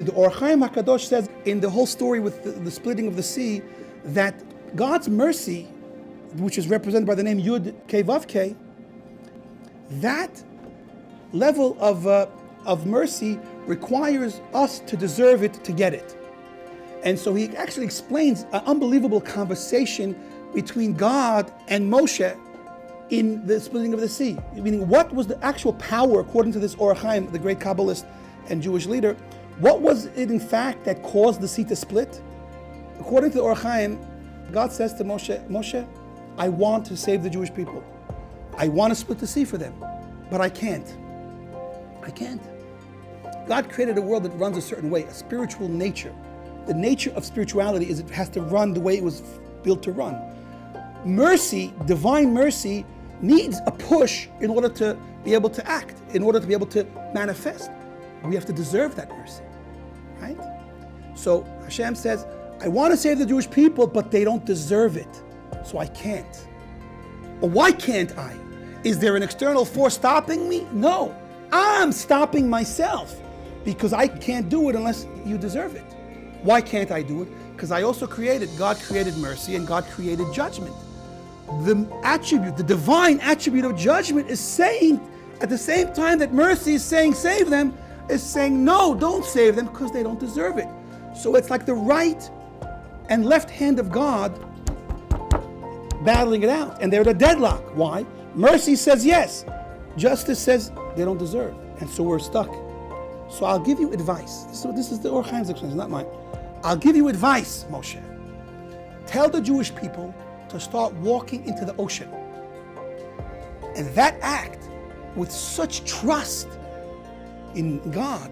The Or Chaim HaKadosh says in the whole story with the splitting of the sea that God's mercy, which is represented by the name Yud Kei Vav Kei, that level of mercy requires us to deserve it to get it. And so he actually explains an unbelievable conversation between God and Moshe in the splitting of the sea. Meaning, what was the actual power, according to this Or Chaim, the great Kabbalist and Jewish leader, what was it in fact that caused the sea to split? According to the Or Chaim, God says to Moshe, Moshe, I want to save the Jewish people. I want to split the sea for them, but I can't. I can't. God created a world that runs a certain way, a spiritual nature. The nature of spirituality is it has to run the way it was built to run. Mercy, divine mercy, needs a push in order to be able to act, in order to be able to manifest. We have to deserve that mercy, right? So Hashem says, I want to save the Jewish people, but they don't deserve it, so I can't. But why can't I? Is there an external force stopping me? No, I'm stopping myself because I can't do it unless you deserve it. Why can't I do it? Because I also God created mercy and God created judgment. The attribute, the divine attribute of judgment is saying, at the same time that mercy is saying save them, is saying no, don't save them because they don't deserve it. So it's like the right and left hand of God battling it out, and they're at a deadlock. Why? Mercy says yes, justice says they don't deserve, and so we're stuck. So I'll give you advice. So this is the Or Chaim's explanation, not mine. I'll give you advice, Moshe. Tell the Jewish people to start walking into the ocean. And that act with such trust in God,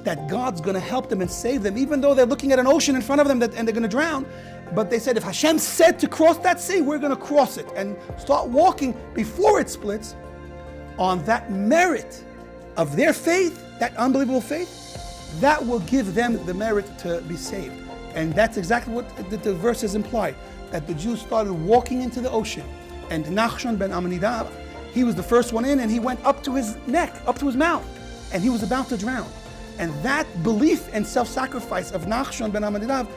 that God's going to help them and save them, even though they're looking at an ocean in front of them and they're going to drown. But they said, if Hashem said to cross that sea, we're going to cross it and start walking before it splits on that merit of their faith, that unbelievable faith, that will give them the merit to be saved. And that's exactly what the verses imply, that the Jews started walking into the ocean. And Nachshon ben Amminadab, he was the first one in, and he went up to his neck, up to his mouth, and he was about to drown. And that belief and self-sacrifice of Nachshon ben Amminadab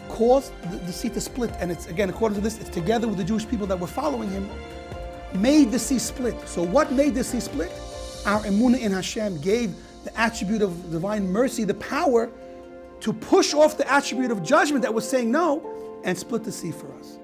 caused the sea to split. And it's, again, according to this, it's together with the Jewish people that were following him, made the sea split. So what made the sea split? Our emunah in Hashem gave the attribute of divine mercy the power to push off the attribute of judgment that was saying no and split the sea for us.